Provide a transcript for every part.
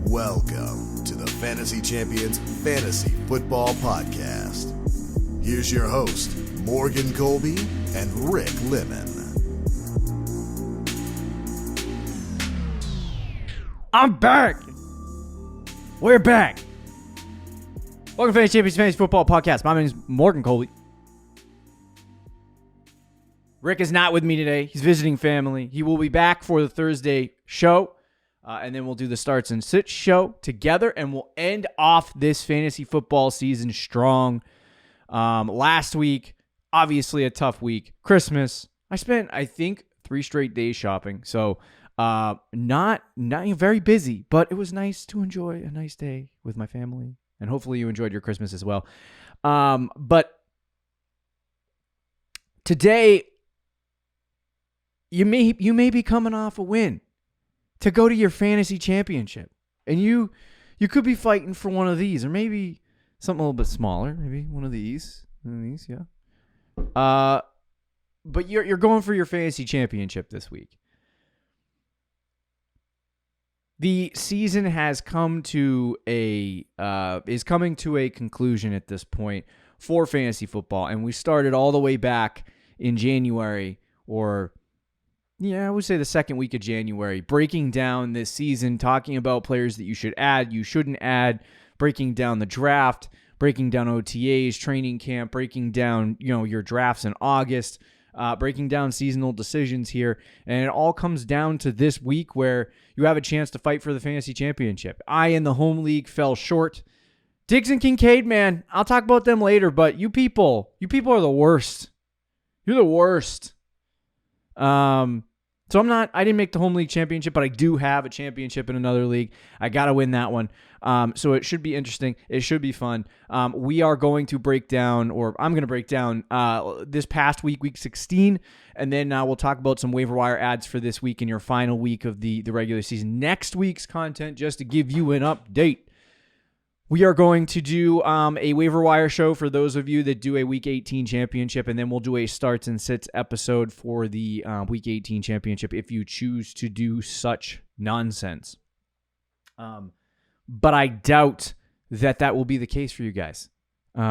Welcome to the Fantasy Champions Fantasy Football Podcast. Here's your host, Morgan Colby and Rick Lemon. I'm back. We're back. Welcome to Fantasy Champions Fantasy Football Podcast. My name is Morgan Colby. Rick is not with me today. He's visiting family. He will be back for the Thursday show. And then we'll do the starts and sits show together. And we'll end off this fantasy football season strong. Last week, obviously a tough week. Christmas. I spent, I think, 3 straight days shopping. So not very busy. But it was nice to enjoy a nice day with my family. And hopefully you enjoyed your Christmas as well. But today, you may be coming off a win to go to your fantasy championship. And you could be fighting for one of these, or maybe something a little bit smaller, maybe one of these, yeah. But you're going for your fantasy championship this week. The season has come to is coming to a conclusion at this point for fantasy football, and we started all the way back in January, I would say the second week of January, breaking down this season, talking about players that you should add, you shouldn't add, breaking down the draft, breaking down OTAs, training camp, breaking down, your drafts in August, breaking down seasonal decisions here. And it all comes down to this week where you have a chance to fight for the fantasy championship. I, in the home league, fell short. Diggs and Kincaid, man, I'll talk about them later, but you people are the worst. You're the worst. So I didn't make the home league championship, but I do have a championship in another league. I got to win that one. So it should be interesting. It should be fun. We are going to break down, or I'm going to break down this past week 16, and then we'll talk about some waiver wire ads for this week in your final week of the regular season. Next week's content, just to give you an update. We are going to do a waiver wire show for those of you that do a Week 18 championship, and then we'll do a starts and sits episode for the Week 18 championship if you choose to do such nonsense. But I doubt that will be the case for you guys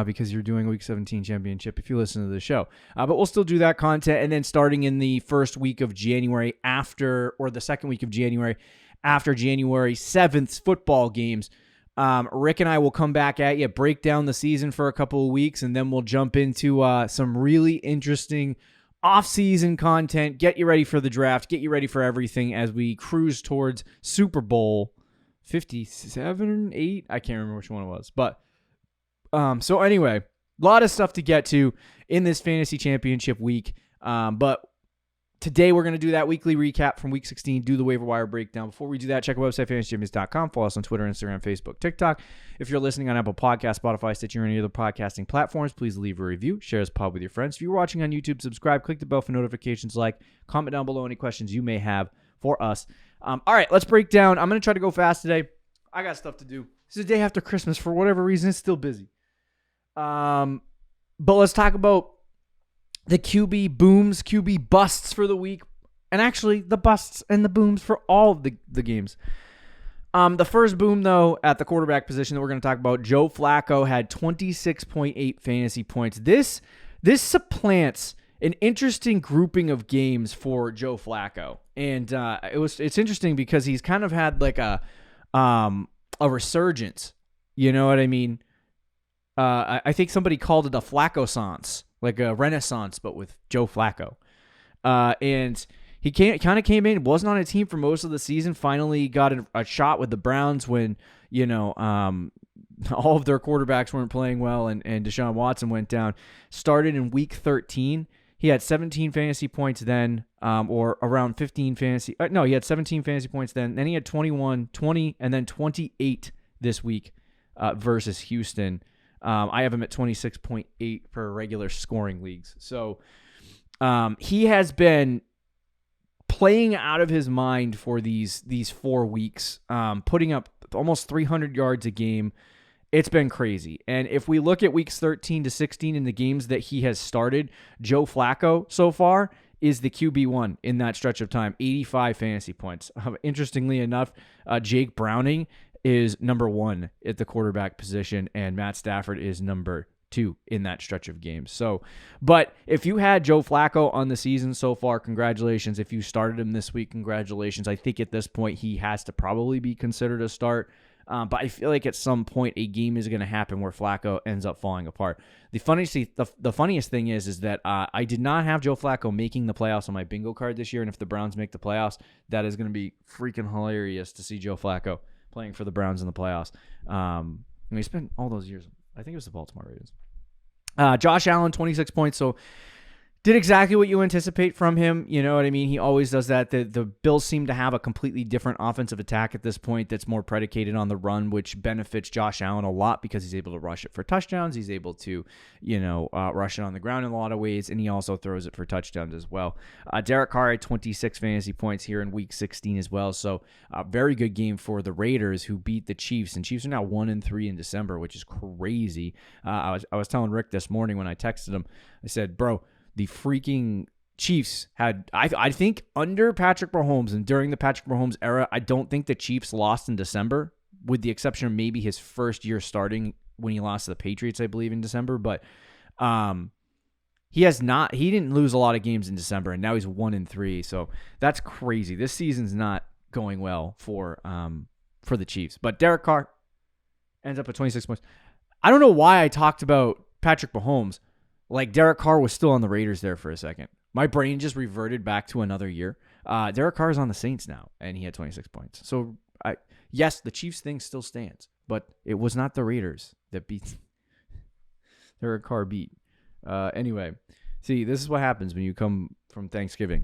because you're doing a Week 17 championship if you listen to the show. But we'll still do that content, and then starting in the first week of January the second week of January, after January 7th's football games, Rick and I will come back at you, break down the season for a couple of weeks, and then we'll jump into some really interesting off-season content, get you ready for the draft, get you ready for everything as we cruise towards Super Bowl 57, 8? I can't remember which one it was. But so anyway, a lot of stuff to get to in this fantasy championship week. But today, we're going to do that weekly recap from Week 16, do the waiver wire breakdown. Before we do that, check our website, fantasychampions.com. Follow us on Twitter, Instagram, Facebook, TikTok. If you're listening on Apple Podcasts, Spotify, Stitcher, or any other podcasting platforms, please leave a review. Share this pod with your friends. If you're watching on YouTube, subscribe, click the bell for notifications, comment down below any questions you may have for us. All right, let's break down. I'm going to try to go fast today. I got stuff to do. This is the day after Christmas. For whatever reason, it's still busy. But let's talk about the QB booms, QB busts for the week, and actually the busts and the booms for all of the games. The first boom, though, at the quarterback position that we're going to talk about, Joe Flacco had 26.8 fantasy points. This supplants an interesting grouping of games for Joe Flacco, and it's interesting because he's kind of had like a resurgence. You know what I mean? I think somebody called it a Flacco-sance. Like a renaissance, but with Joe Flacco. And he kind of came in, wasn't on a team for most of the season, finally got a shot with the Browns when, all of their quarterbacks weren't playing well and Deshaun Watson went down. Started in Week 13. He had 17 fantasy points then, or around 15 fantasy. No, he had 17 fantasy points then. Then he had 21, 20, and then 28 this week versus Houston. I have him at 26.8 for regular scoring leagues. So he has been playing out of his mind for these 4 weeks, putting up almost 300 yards a game. It's been crazy. And if we look at weeks 13 to 16 in the games that he has started, Joe Flacco so far is the QB1 in that stretch of time, 85 fantasy points. Interestingly enough, Jake Browning is number 1 at the quarterback position, and Matt Stafford is number 2 in that stretch of games. So, but if you had Joe Flacco on the season so far, congratulations. If you started him this week, congratulations. I think at this point he has to probably be considered a start. But I feel like at some point a game is going to happen where Flacco ends up falling apart. The funniest thing is that I did not have Joe Flacco making the playoffs on my bingo card this year, and if the Browns make the playoffs, that is going to be freaking hilarious to see Joe Flacco playing for the Browns in the playoffs. He spent all those years. I think it was the Baltimore Ravens. Josh Allen, 26 points. So did exactly what you anticipate from him. You know what I mean? He always does that. The Bills seem to have a completely different offensive attack at this point that's more predicated on the run, which benefits Josh Allen a lot because he's able to rush it for touchdowns. He's able to, rush it on the ground in a lot of ways, and he also throws it for touchdowns as well. Derek Carr had 26 fantasy points here in Week 16 as well. So a very good game for the Raiders, who beat the Chiefs, and Chiefs are now 1-3 in December, which is crazy. I was telling Rick this morning when I texted him, I said, bro, the freaking Chiefs had, I think under Patrick Mahomes and during the Patrick Mahomes era, I don't think the Chiefs lost in December, with the exception of maybe his first year starting when he lost to the Patriots, I believe, in December. But he didn't lose a lot of games in December, and now he's 1-3. So that's crazy. This season's not going well for the Chiefs. But Derek Carr ends up at 26 points. I don't know why I talked about Patrick Mahomes. Like, Derek Carr was still on the Raiders there for a second. My brain just reverted back to another year. Derek Carr is on the Saints now, and he had 26 points. So, yes, the Chiefs thing still stands, but it was not the Raiders that beat Derek Carr beat. Anyway, see, this is what happens when you come from Thanksgiving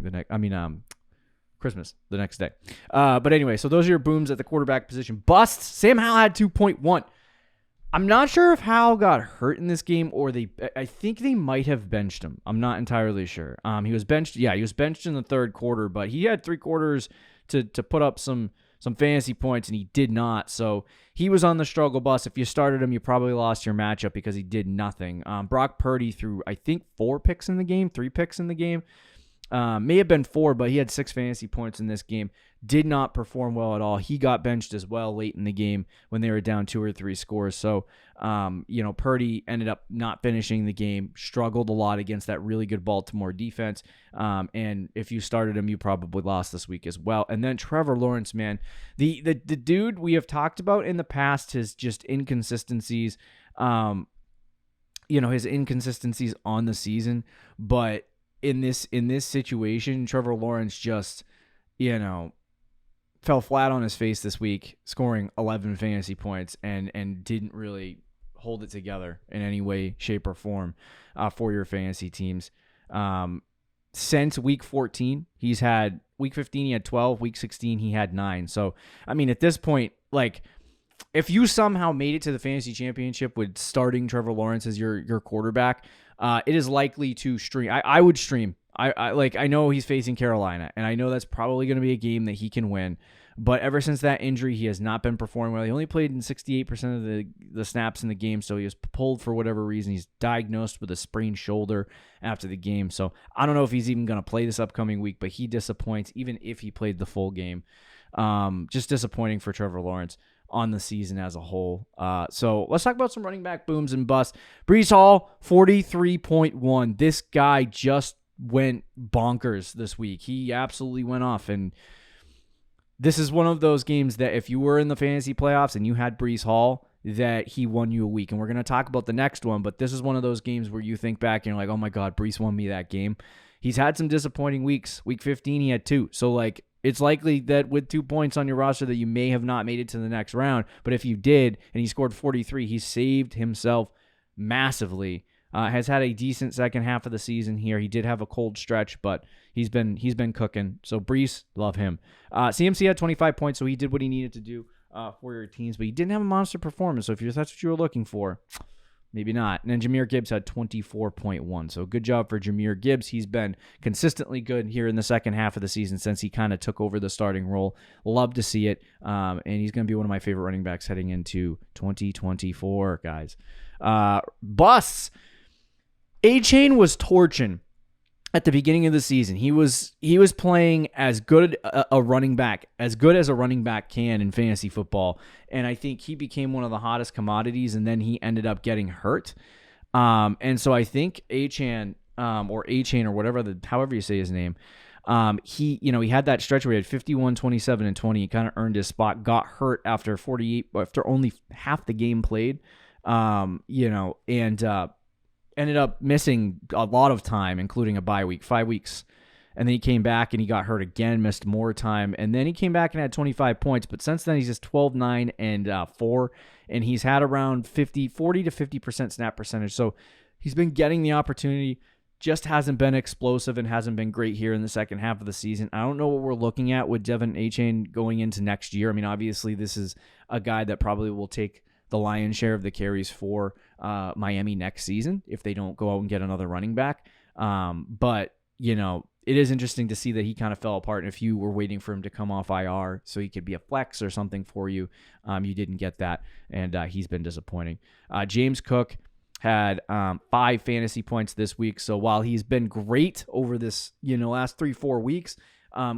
Christmas the next day. But anyway, so those are your booms at the quarterback position. Busts. Sam Howell had 2.1. I'm not sure if Howell got hurt in this game, or I think they might have benched him. I'm not entirely sure. He was benched. Yeah, he was benched in the third quarter, but he had 3 quarters to put up some fantasy points, and he did not. So he was on the struggle bus. If you started him, you probably lost your matchup because he did nothing. Brock Purdy threw, I think, 3 picks in the game. May have been 4, but he had 6 fantasy points in this game. Did not perform well at all. He got benched as well late in the game when they were down 2 or 3 scores. So, Purdy ended up not finishing the game, struggled a lot against that really good Baltimore defense. And if you started him, you probably lost this week as well. And then Trevor Lawrence, man, the dude we have talked about in the past, his just inconsistencies, his inconsistencies on the season, but in this situation, Trevor Lawrence just, fell flat on his face this week, scoring 11 fantasy points and didn't really hold it together in any way, shape, or form for your fantasy teams. Since week 14, week 15, he had 12. Week 16, he had 9. So, at this point, if you somehow made it to the fantasy championship with starting Trevor Lawrence as your quarterback, it is likely to stream. I would stream. I know he's facing Carolina, and I know that's probably going to be a game that he can win. But ever since that injury, he has not been performing well. He only played in 68% of the snaps in the game, so he was pulled for whatever reason. He's diagnosed with a sprained shoulder after the game. So I don't know if he's even going to play this upcoming week, but he disappoints even if he played the full game. Just disappointing for Trevor Lawrence on the season as a whole. So let's talk about some running back booms and busts. Breece Hall, 43.1. This guy just went bonkers this week. He absolutely went off, and this is one of those games that if you were in the fantasy playoffs and you had Breece Hall, that he won you a week. And we're going to talk about the next one, but this is one of those games where you think back and you're like, oh my God, Breece won me that game. He's had some disappointing weeks. Week 15, he had 2. So it's likely that with 2 points on your roster that you may have not made it to the next round. But if you did and he scored 43, he saved himself massively. Has had a decent second half of the season here. He did have a cold stretch, but he's been cooking. So Breece, love him. CMC had 25 points, so he did what he needed to do for your teams, but he didn't have a monster performance. So if that's what you were looking for, maybe not. And then Jahmyr Gibbs had 24.1. So good job for Jahmyr Gibbs. He's been consistently good here in the second half of the season since he kind of took over the starting role. Love to see it. And he's going to be one of my favorite running backs heading into 2024, guys. Busts. A-Chain was torching. at the beginning of the season, he was playing as good a running back, as good as a running back can in fantasy football. And I think he became one of the hottest commodities, and then he ended up getting hurt. And so I think Achane, or Achane, or whatever, however you say his name, he had that stretch where he had 51, 27, and 20. He kind of earned his spot, got hurt after only half the game played, and ended up missing a lot of time, including a bye week, 5 weeks. And then he came back and he got hurt again, missed more time. And then he came back and had 25 points. But since then, he's just 12, 9, and 4. And he's had around 40 to 50% snap percentage. So he's been getting the opportunity, just hasn't been explosive and hasn't been great here in the second half of the season. I don't know what we're looking at with Devin Achane going into next year. I mean, obviously, this is a guy that probably will take the lion's share of the carries for Miami next season if they don't go out and get another running back. But, it is interesting to see that he kind of fell apart. And if you were waiting for him to come off IR so he could be a flex or something for you, you didn't get that. And he's been disappointing. James Cook had 5 fantasy points this week. So while he's been great over this, last 3-4 weeks,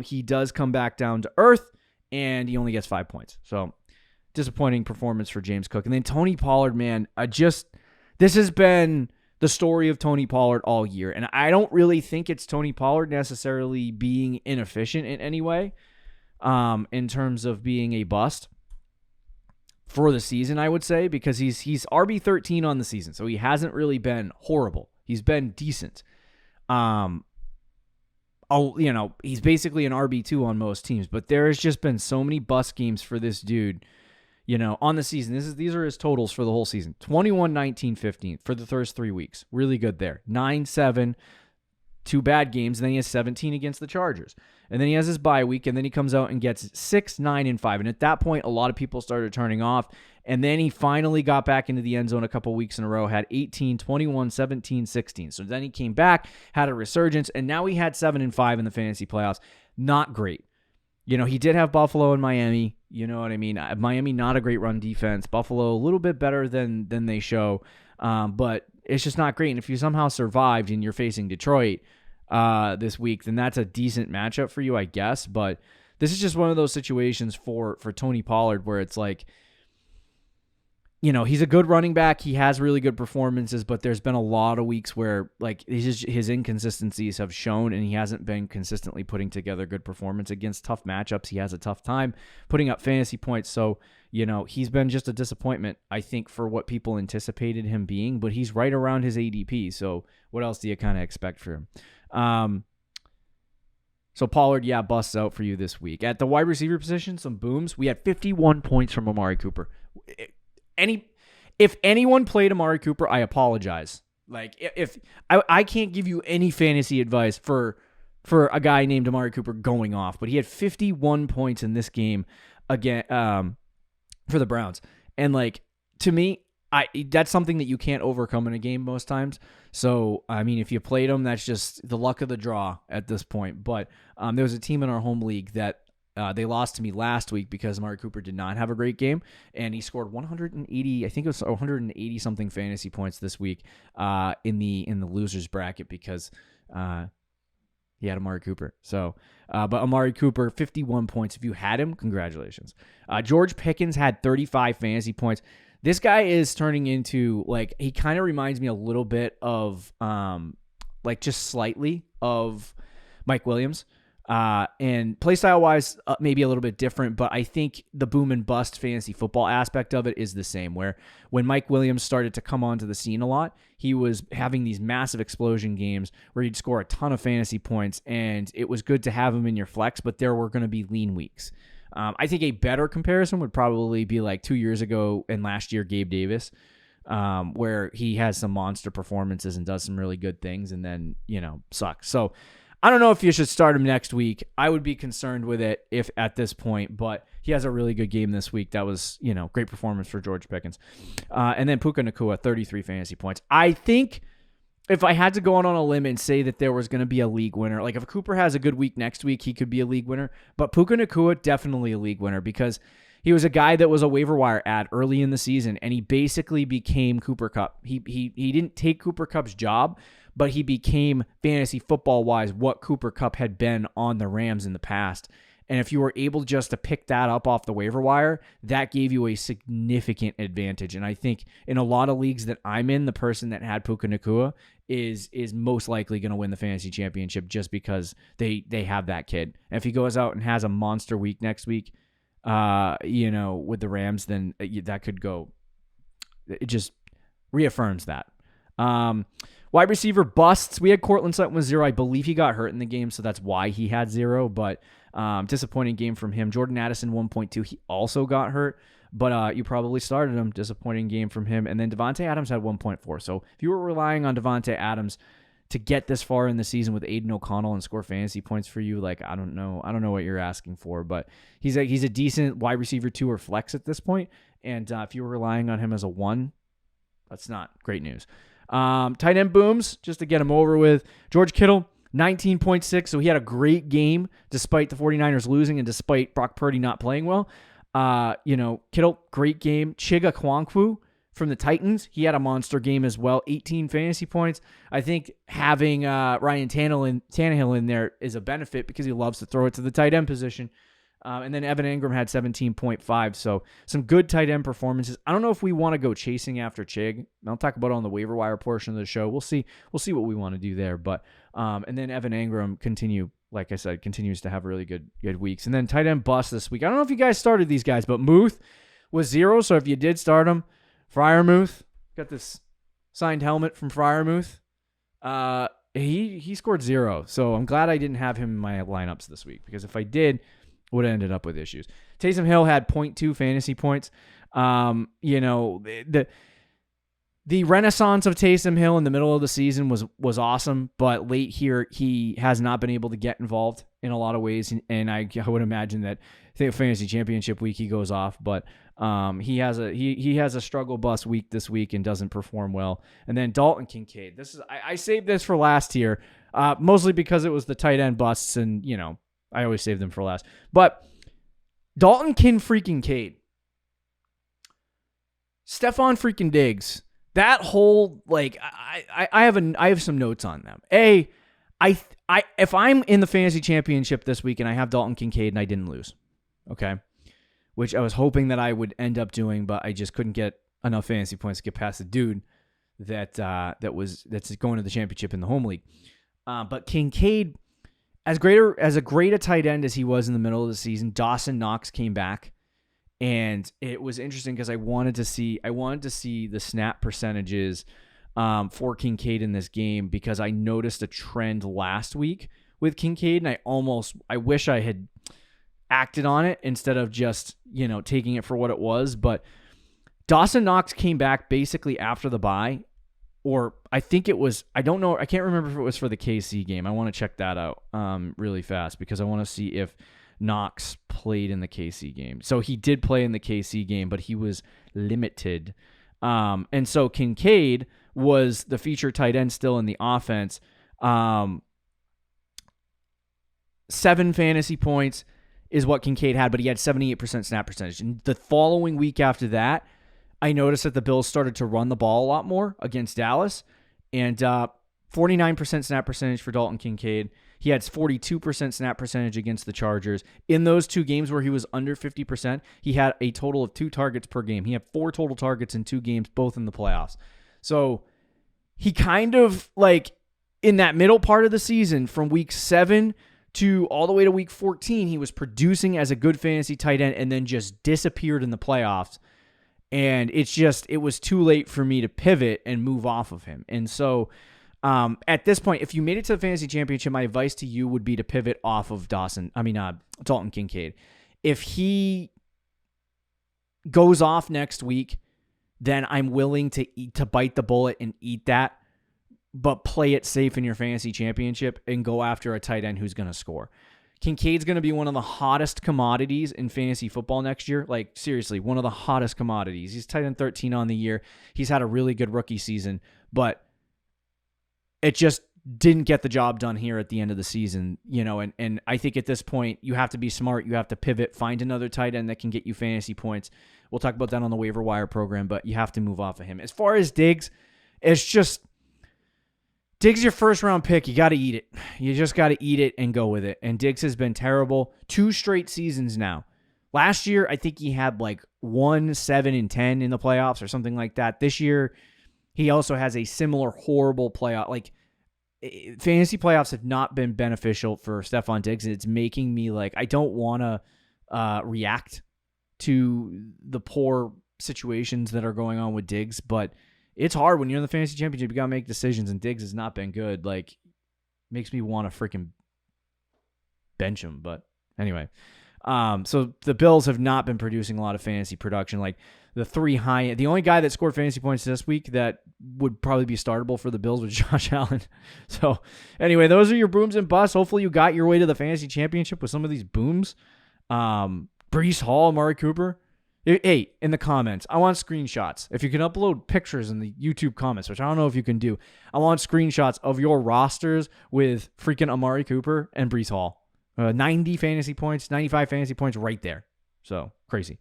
he does come back down to earth and he only gets 5 points. So disappointing performance for James Cook. And then Tony Pollard, man, this has been the story of Tony Pollard all year. And I don't really think it's Tony Pollard necessarily being inefficient in any way, in terms of being a bust for the season, I would say, because he's RB13 on the season. So he hasn't really been horrible. He's been decent. He's basically an RB2 on most teams, but there has just been so many bust games for this dude, on the season. These are his totals for the whole season. 21, 19, 15 for the first 3 weeks. Really good there. 9, 7, 2 bad games, and then he has 17 against the Chargers. And then he has his bye week, and then he comes out and gets 6, 9, and 5. And at that point, a lot of people started turning off. And then he finally got back into the end zone a couple weeks in a row, had 18, 21, 17, 16. So then he came back, had a resurgence, and now he had 7 and 5 in the fantasy playoffs. Not great. He did have Buffalo and Miami. You know what I mean? Miami, not a great run defense. Buffalo, a little bit better than they show. But it's just not great. And if you somehow survived and you're facing Detroit this week, then that's a decent matchup for you, I guess. But this is just one of those situations for Tony Pollard where it's like, he's a good running back. He has really good performances, but there's been a lot of weeks where his inconsistencies have shown, and he hasn't been consistently putting together good performance against tough matchups. He has a tough time putting up fantasy points. So, he's been just a disappointment, I think, for what people anticipated him being, but he's right around his ADP. So what else do you kind of expect for him? So Pollard, busts out for you this week. At the wide receiver position, some booms. We had 51 points from Amari Cooper. If anyone played Amari Cooper, I apologize. If I can't give you any fantasy advice for a guy named Amari Cooper going off, but he had 51 points in this game again for the Browns. And to me, that's something that you can't overcome in a game most times. So, I mean, if you played him, that's just the luck of the draw at this point. But there was a team in our home league that they lost to me last week because Amari Cooper did not have a great game, and he scored 180, I think it was 180 something fantasy points this week in the losers bracket because he had Amari Cooper. So, but Amari Cooper, 51 points. If you had him, congratulations. George Pickens had 35 fantasy points. This guy is turning into he kind of reminds me a little bit of just slightly of Mike Williams. And playstyle wise, maybe a little bit different, but I think the boom and bust fantasy football aspect of it is the same, where when Mike Williams started to come onto the scene a lot, he was having these massive explosion games where he'd score a ton of fantasy points, and it was good to have him in your flex, but there were going to be lean weeks. I think a better comparison would probably be 2 years ago and last year, Gabe Davis, where he has some monster performances and does some really good things and then, sucks. So I don't know if you should start him next week. I would be concerned with it if at this point, but he has a really good game this week. That was, great performance for George Pickens. And then Puka Nacua, 33 fantasy points. I think if I had to go on a limb and say that there was going to be a league winner, if Cooper has a good week next week, he could be a league winner. But Puka Nacua, definitely a league winner because he was a guy that was a waiver wire ad early in the season, and he basically became Cooper Kupp. He didn't take Cooper Kupp's job, but he became fantasy football-wise what Cooper Kupp had been on the Rams in the past. And if you were able just to pick that up off the waiver wire, that gave you a significant advantage. And I think in a lot of leagues that I'm in, the person that had Puka Nacua is most likely going to win the fantasy championship just because they have that kid. And if he goes out and has a monster week next week, with the Rams, then that could go. It just reaffirms that. Wide receiver busts. We had Cortland Sutton with 0. I believe he got hurt in the game, so that's why he had 0. But disappointing game from him. Jordan Addison 1.2. He also got hurt, but you probably started him. Disappointing game from him. And then Devontae Adams had 1.4. So if you were relying on Devontae Adams to get this far in the season with Aiden O'Connell and score fantasy points for you, like I don't know what you're asking for, but he's a decent wide receiver 2 or flex at this point. And if you were relying on him as a 1, that's not great news. Tight end booms, just to get him over with. George Kittle, 19.6, so he had a great game despite the 49ers losing and despite Brock Purdy not playing well. Kittle, great game. Chiga Kwankwu from the Titans, he had a monster game as well, 18 fantasy points. I think having Ryan Tannehill in there is a benefit because he loves to throw it to the tight end position. And then Evan Ingram had 17.5. So some good tight end performances. I don't know if we want to go chasing after Chig. I'll talk about it on the waiver wire portion of the show. We'll see what we want to do there. But and then Evan Ingram continues to have really good weeks. And then tight end bust this week. I don't know if you guys started these guys, but Muth was 0. So if you did start him, Freiermuth, got this signed helmet from Freiermuth. He scored 0. So I'm glad I didn't have him in my lineups this week, because if I did, would have ended up with issues. Taysom Hill had 0.2 fantasy points. The renaissance of Taysom Hill in the middle of the season was awesome, but late here he has not been able to get involved in a lot of ways, and I would imagine that fantasy championship week he goes off, but he has a struggle bus week this week and doesn't perform well. And then Dalton Kincaid. I saved this for last here, mostly because it was the tight end busts, and I always save them for last. But Dalton freaking Cade. Stephon freaking Diggs. That whole, I have some notes on them. If I'm in the fantasy championship this week and I have Dalton Kincaid and I didn't lose, okay, which I was hoping that I would end up doing, but I just couldn't get enough fantasy points to get past the dude that's going to the championship in the home league. But Kincaid, as great a tight end as he was in the middle of the season, Dawson Knox came back, and it was interesting because I wanted to see the snap percentages for Kincaid in this game, because I noticed a trend last week with Kincaid, and I wish I had acted on it instead of just taking it for what it was. But Dawson Knox came back basically after the bye. Or I think it was, I don't know, I can't remember if it was for the KC game. I want to check that out really fast, because I want to see if Knox played in the KC game. So he did play in the KC game, but he was limited. And so Kincaid was the featured tight end still in the offense. 7 fantasy points is what Kincaid had, but he had 78% snap percentage. And the following week after that, I noticed that the Bills started to run the ball a lot more against Dallas, and 49% snap percentage for Dalton Kincaid. He had 42% snap percentage against the Chargers. In those 2 games where he was under 50%, he had a total of 2 targets per game. He had 4 total targets in 2 games, both in the playoffs. So he kind of, in that middle part of the season, from week 7 to all the way to week 14, he was producing as a good fantasy tight end and then just disappeared in the playoffs. And it was too late for me to pivot and move off of him. And so at this point, if you made it to the fantasy championship, my advice to you would be to pivot off of Dalton Kincaid. If he goes off next week, then I'm willing to bite the bullet and eat that, but play it safe in your fantasy championship and go after a tight end who's going to score. Kincaid's going to be one of the hottest commodities in fantasy football next year. Seriously, one of the hottest commodities. He's tight end 13 on the year. He's had a really good rookie season, but it just didn't get the job done here at the end of the season, and I think at this point you have to be smart. You have to pivot, find another tight end that can get you fantasy points. We'll talk about that on the waiver wire program, but you have to move off of him. As far as Diggs, it's just, Diggs your first round pick. You got to eat it. You just got to eat it and go with it. And Diggs has been terrible 2 straight seasons now. Last year, I think he had like 1, 7, and 10 in the playoffs or something like that. This year, he also has a similar horrible playoff. Like, fantasy playoffs have not been beneficial for Stephon Diggs, and it's making me like, I don't want to react to the poor situations that are going on with Diggs, but it's hard when you're in the fantasy championship. You got to make decisions, and Diggs has not been good. Like, makes me want to freaking bench him. But anyway, so the Bills have not been producing a lot of fantasy production. Like the only guy that scored fantasy points this week that would probably be startable for the Bills was Josh Allen. So anyway, those are your booms and busts. Hopefully you got your way to the fantasy championship with some of these booms. Breece Hall, Amari Cooper. Hey, in the comments, I want screenshots. If you can upload pictures in the YouTube comments, which I don't know if you can do, I want screenshots of your rosters with freaking Amari Cooper and Breece Hall. 90 fantasy points, 95 fantasy points right there. So crazy.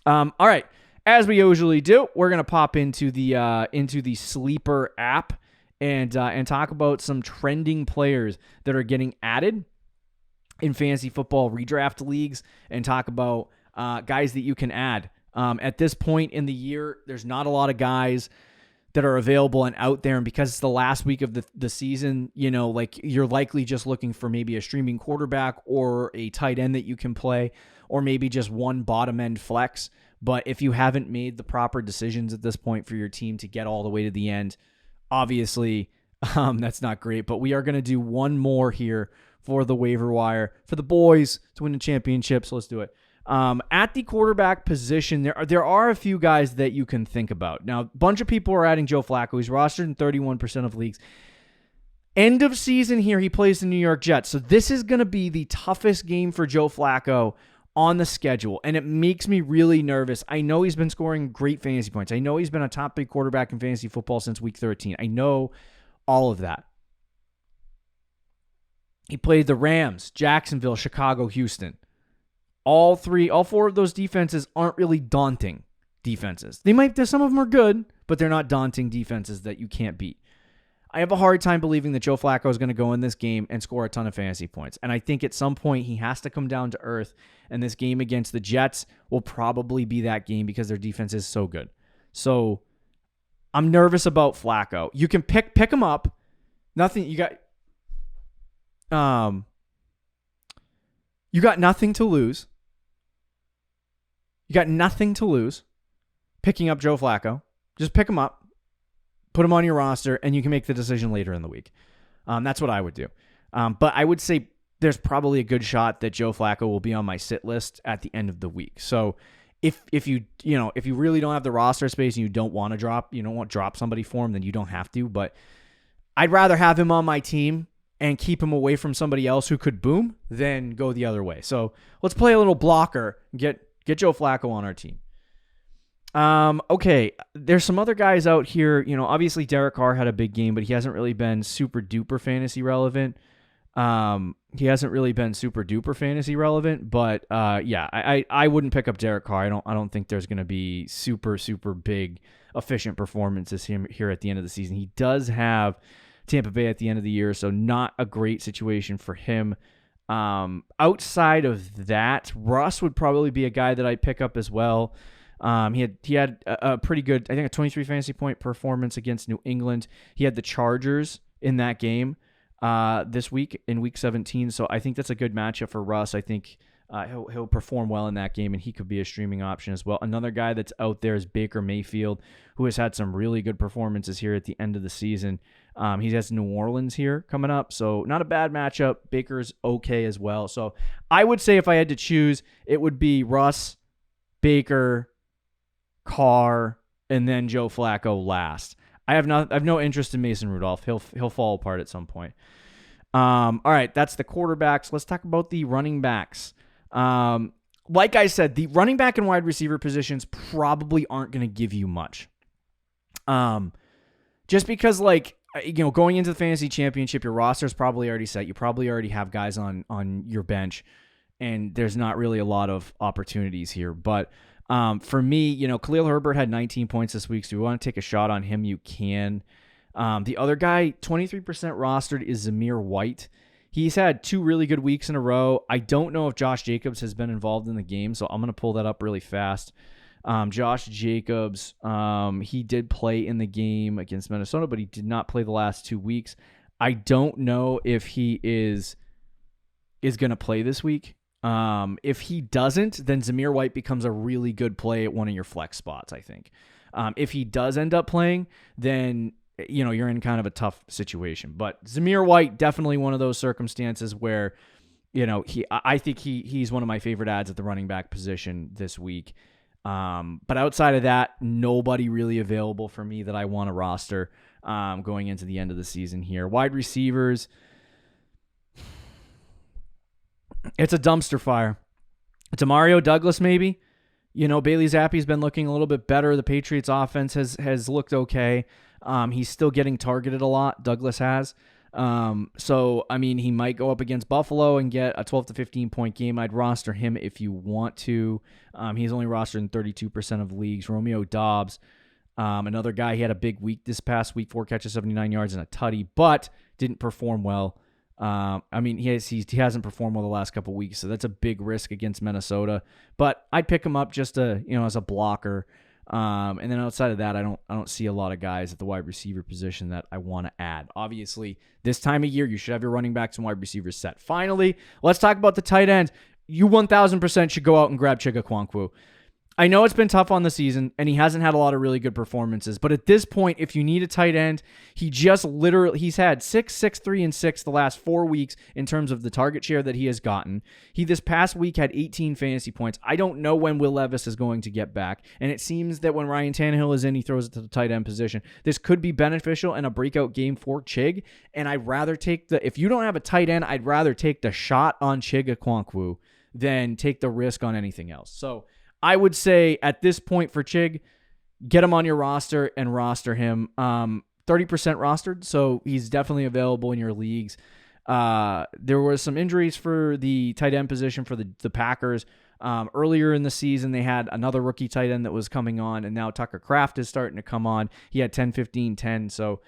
All right. As we usually do, we're gonna pop into the Sleeper app and talk about some trending players that are getting added in fantasy football redraft leagues, and talk about guys that you can add. At this point in the year, there's not a lot of guys that are available and out there. And because it's the last week of the season, you know, like you're likely just looking for maybe a streaming quarterback or a tight end that you can play, or maybe just one bottom end flex. But if you haven't made the proper decisions at this point for your team to get all the way to the end, obviously that's not great. But we are going to do one more here for the waiver wire for the boys to win the championship. So let's do it. At the quarterback position, there are a few guys that you can think about. Now, a bunch of people are adding Joe Flacco. He's rostered in 31% of leagues. End of season here, he plays the New York Jets. So this is going to be the toughest game for Joe Flacco on the schedule, and it makes me really nervous. I know he's been scoring great fantasy points. I know he's been a top 3 quarterback in fantasy football since week 13. I know all of that. He played the Rams, Jacksonville, Chicago, Houston. All 4 of those defenses aren't really daunting defenses. Some of them are good, but they're not daunting defenses that you can't beat. I have a hard time believing that Joe Flacco is going to go in this game and score a ton of fantasy points. And I think at some point he has to come down to earth, and this game against the Jets will probably be that game because their defense is so good. So I'm nervous about Flacco. You can pick him up. Nothing you got nothing to lose. You got nothing to lose picking up Joe Flacco. Just pick him up, put him on your roster, and you can make the decision later in the week. That's what I would do. But I would say there's probably a good shot that Joe Flacco will be on my sit list at the end of the week. So if you really don't have the roster space and you don't want to drop somebody for him, then you don't have to. But I'd rather have him on my team and keep him away from somebody else who could boom than go the other way. So let's play a little blocker and get Joe Flacco on our team. Okay, there's some other guys out here. You know, obviously Derek Carr had a big game, but he hasn't really been super duper fantasy relevant. But I wouldn't pick up Derek Carr. I don't think there's going to be super big efficient performances here at the end of the season. He does have Tampa Bay at the end of the year, so not a great situation for him. Outside of that, Russ would probably be a guy that I'd pick up as well. He had a pretty good, I think, a 23 fantasy point performance against New England. He had the Chargers in that game this week in Week 17, so I think that's a good matchup for Russ. I think he'll perform well in that game, and he could be a streaming option as well. Another guy that's out there is Baker Mayfield, who has had some really good performances here at the end of the season. He has New Orleans here coming up, so not a bad matchup. Baker's okay as well. So I would say if I had to choose, it would be Russ, Baker, Carr, and then Joe Flacco last. I have no interest in Mason Rudolph. He'll fall apart at some point. All right, that's the quarterbacks. Let's talk about the running backs. Like I said, the running back and wide receiver positions probably aren't going to give you much. Just because, going into the fantasy championship, your roster is probably already set. You probably already have guys on your bench, and there's not really a lot of opportunities here. But for me, Khalil Herbert had 19 points this week, so if you want to take a shot on him, you can. The other guy, 23% rostered, is Zamir White. He's had 2 really good weeks in a row. I don't know if Josh Jacobs has been involved in the game, so I'm going to pull that up really fast. Josh Jacobs, he did play in the game against Minnesota, but he did not play the last 2 weeks. I don't know if he is going to play this week. If he doesn't, then Zamir White becomes a really good play at one of your flex spots, I think. If he does end up playing, then you're in kind of a tough situation. But Zamir White, definitely one of those circumstances where, I think he's one of my favorite ads at the running back position this week. But outside of that, nobody really available for me that I want to roster going into the end of the season here. Wide receivers, it's a dumpster fire. It's a Mario Douglas maybe. Bailey Zappi's been looking a little bit better. The Patriots offense has looked okay. He's still getting targeted a lot. Douglas has. So, he might go up against Buffalo and get a 12 to 15 point game. I'd roster him if you want to. He's only rostered in 32% of leagues. Romeo Doubs, another guy, he had a big week this past week, 4 catches, 79 yards and a tutty, but didn't perform well. He hasn't performed well the last couple weeks, so that's a big risk against Minnesota. But I'd pick him up just as a blocker. And then outside of that, I don't see a lot of guys at the wide receiver position that I want to add. Obviously, this time of year, you should have your running backs and wide receivers set. Finally, let's talk about the tight ends. You 1,000% should go out and grab Chigga-Quonkwu. I know it's been tough on the season, and he hasn't had a lot of really good performances. But at this point, if you need a tight end, he's had 6, 6, 3, and 6 the last 4 weeks in terms of the target share that he has gotten. He this past week had 18 fantasy points. I don't know when Will Levis is going to get back, and it seems that when Ryan Tannehill is in, he throws it to the tight end position. This could be beneficial in a breakout game for Chig, and I'd rather if you don't have a tight end, I'd rather take the shot on Chigga-Quonkwu than take the risk on anything else. So I would say at this point for Chig, get him on your roster and roster him. 30% rostered, so he's definitely available in your leagues. There were some injuries for the tight end position for the Packers. Earlier in the season, they had another rookie tight end that was coming on, and now Tucker Kraft is starting to come on. He had 10, 15, 10. So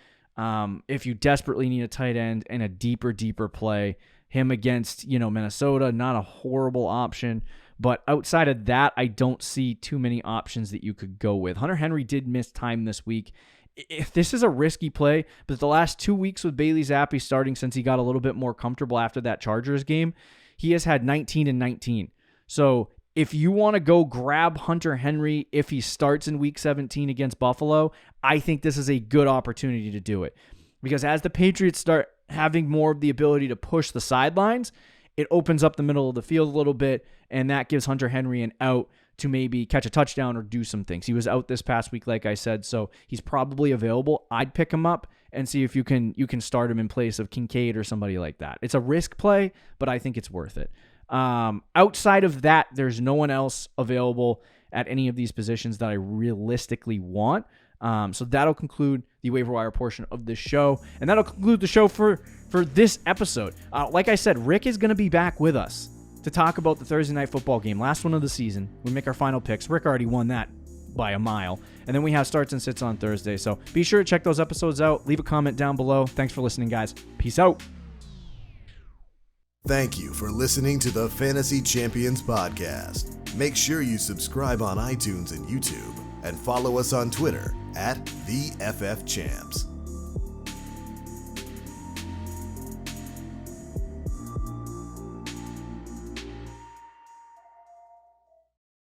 if you desperately need a tight end and a deeper play, him against Minnesota, not a horrible option. But outside of that, I don't see too many options that you could go with. Hunter Henry did miss time this week. If this is a risky play, but the last 2 weeks with Bailey Zappi starting since he got a little bit more comfortable after that Chargers game, he has had 19 and 19. So if you want to go grab Hunter Henry if he starts in week 17 against Buffalo, I think this is a good opportunity to do it. Because as the Patriots start having more of the ability to push the sidelines, it opens up the middle of the field a little bit, and that gives Hunter Henry an out to maybe catch a touchdown or do some things. He was out this past week, like I said, so he's probably available. I'd pick him up and see if you can start him in place of Kincaid or somebody like that. It's a risk play, but I think it's worth it. Outside of that, there's no one else available at any of these positions that I realistically want. So that'll conclude the waiver wire portion of this show, and that'll conclude the show for this episode. Like I said, Rick is going to be back with us to talk about the Thursday night football game, last one of the season. We make our final picks. Rick already won that by a mile, and then we have starts and sits on Thursday. So be sure to check those episodes out. Leave a comment down below. Thanks for listening, guys. Peace out. Thank you for listening to the Fantasy Champions Podcast. Make sure you subscribe on iTunes and YouTube, and follow us on Twitter @TheFFChamps.